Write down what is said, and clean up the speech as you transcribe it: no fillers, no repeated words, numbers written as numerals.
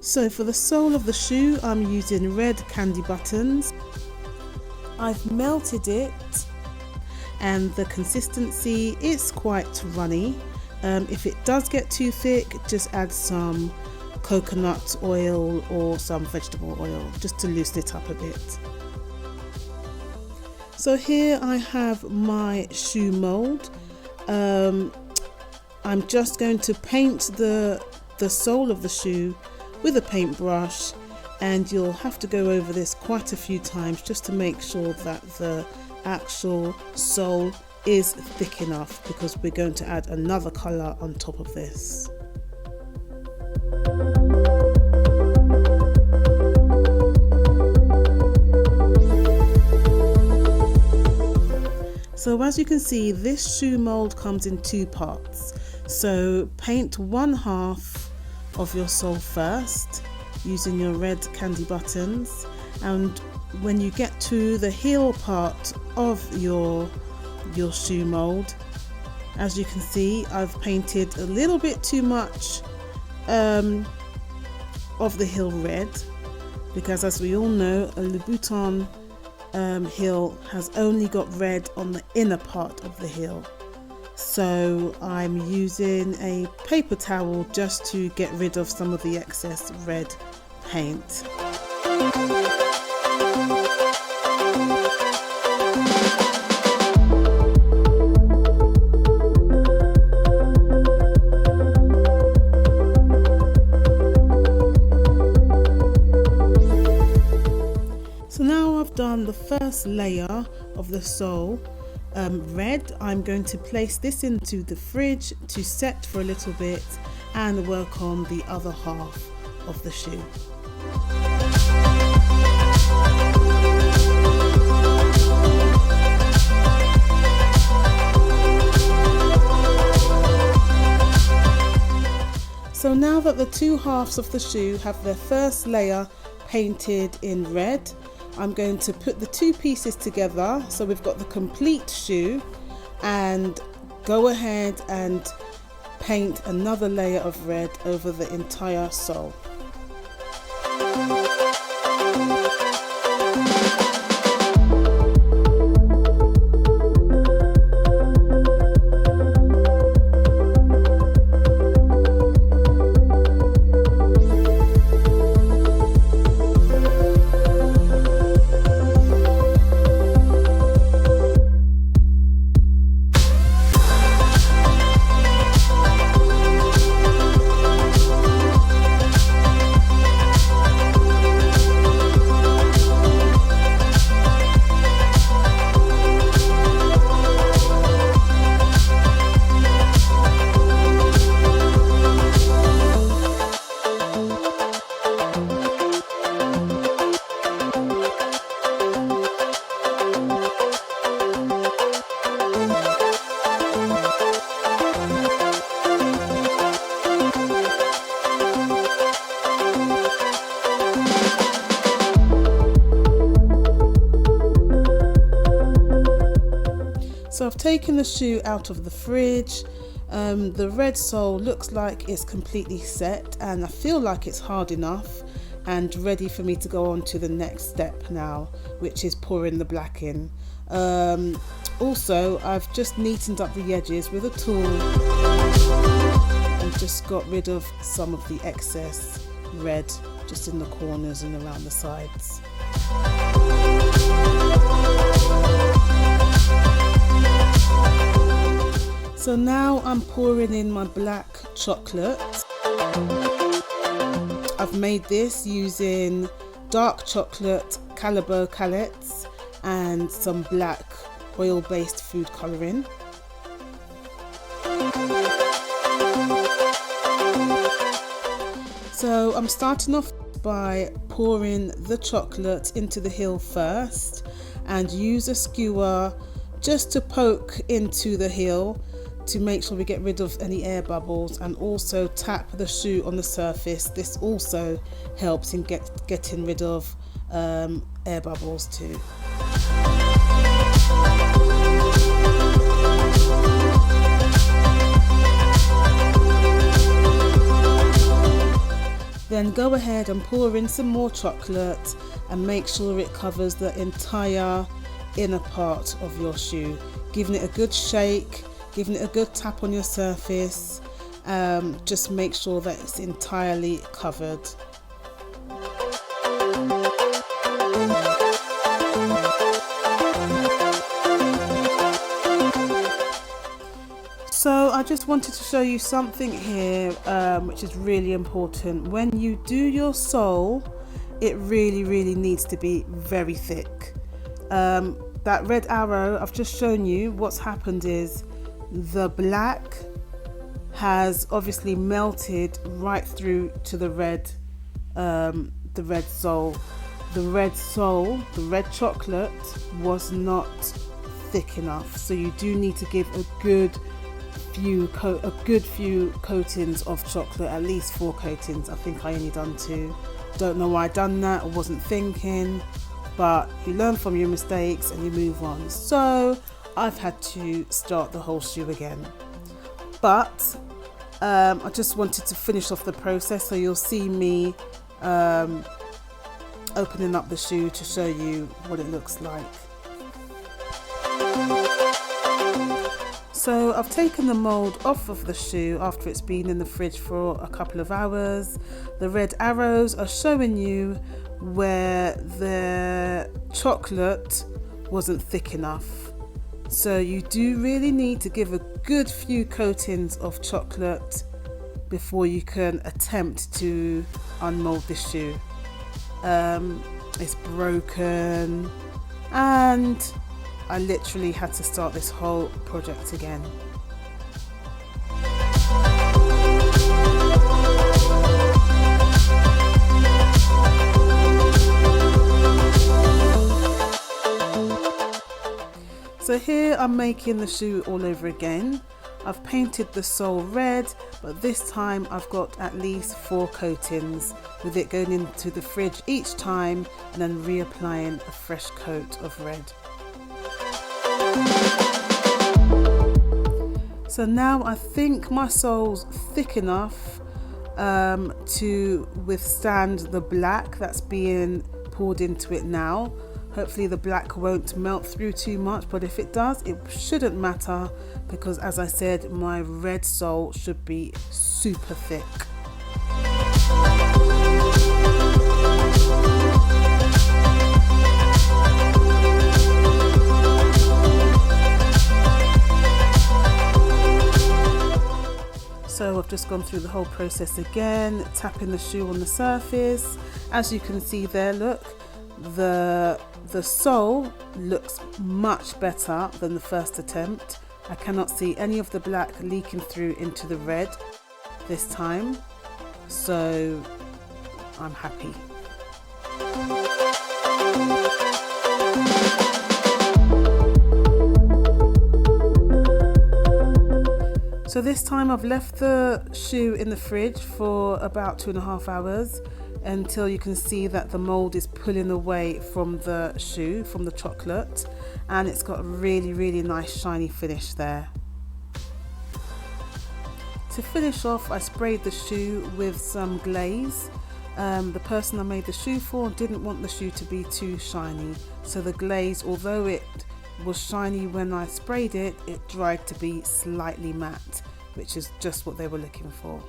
So for the sole of the shoe, I'm using red candy buttons. I've melted it and the consistency is quite runny. If it does get too thick, just add some coconut oil or some vegetable oil just to loosen it up a bit. So here I have my shoe mould. I'm just going to paint the sole of the shoe with a paintbrush, and you'll have to go over this quite a few times just to make sure that the actual sole is thick enough, because we're going to add another colour on top of this. So as you can see, this shoe mould comes in two parts. So paint one half of your sole first using your red candy buttons, and when you get to the heel part of your shoe mould, as you can see, I've painted a little bit too much of the heel red, because as we all know, a Louboutin heel has only got red on the inner part of the heel. So I'm using a paper towel just to get rid of some of the excess red paint. So now I've done the first layer of the sole red. I'm going to place this into the fridge to set for a little bit and work on the other half of the shoe. So now that the two halves of the shoe have their first layer painted in red, I'm going to put the two pieces together so we've got the complete shoe, and go ahead and paint another layer of red over the entire sole. So I've taken the shoe out of the fridge. The red sole looks like it's completely set, and I feel like it's hard enough and ready for me to go on to the next step now, which is pouring the black in. Also, I've just neatened up the edges with a tool and just got rid of some of the excess red just in the corners and around the sides. So now I'm pouring in my black chocolate. I've made this using dark chocolate Calibo calettes and some black oil-based food colouring. So I'm starting off by pouring the chocolate into the heel first, and use a skewer just to poke into the heel to make sure we get rid of any air bubbles, and also tap the shoe on the surface. This also helps in getting rid of air bubbles too. Then go ahead and pour in some more chocolate and make sure it covers the entire inner part of your shoe, giving it a good shake, giving it a good tap on your surface. Just make sure that it's entirely covered. So I just wanted to show you something here which is really important. When you do your sole, it really needs to be very thick. That red arrow, I've just shown you what's happened is the black has obviously melted right through to the red sole. The red chocolate was not thick enough, so you do need to give a good few coatings of chocolate, at least 4 coatings. I think I only done 2. Don't know why I done that, I wasn't thinking, but you learn from your mistakes and you move on. So I've had to start the whole shoe again, but I just wanted to finish off the process, so you'll see me opening up the shoe to show you what it looks like. So I've taken the mould off of the shoe after it's been in the fridge for a couple of hours. The red arrows are showing you where the chocolate wasn't thick enough. So you do really need to give a good few coatings of chocolate before you can attempt to unmold this shoe. It's broken and I literally had to start this whole project again. So here I'm making the shoe all over again. I've painted the sole red, but this time I've got at least 4 coatings, with it going into the fridge each time and then reapplying a fresh coat of red. So now I think my sole's thick enough to withstand the black that's being poured into it now. Hopefully the black won't melt through too much, but if it does, it shouldn't matter, because as I said, my red sole should be super thick. So I've just gone through the whole process again, tapping the shoe on the surface. As you can see there, look, the sole looks much better than the first attempt. I cannot see any of the black leaking through into the red this time, so I'm happy. So this time I've left the shoe in the fridge for about 2.5 hours until you can see that the mould is pulling away from the shoe, from the chocolate, and it's got a really nice shiny finish there. To finish off, I sprayed the shoe with some glaze. The person I made the shoe for didn't want the shoe to be too shiny, so the glaze, although it was shiny when I sprayed it, it dried to be slightly matte, which is just what they were looking for.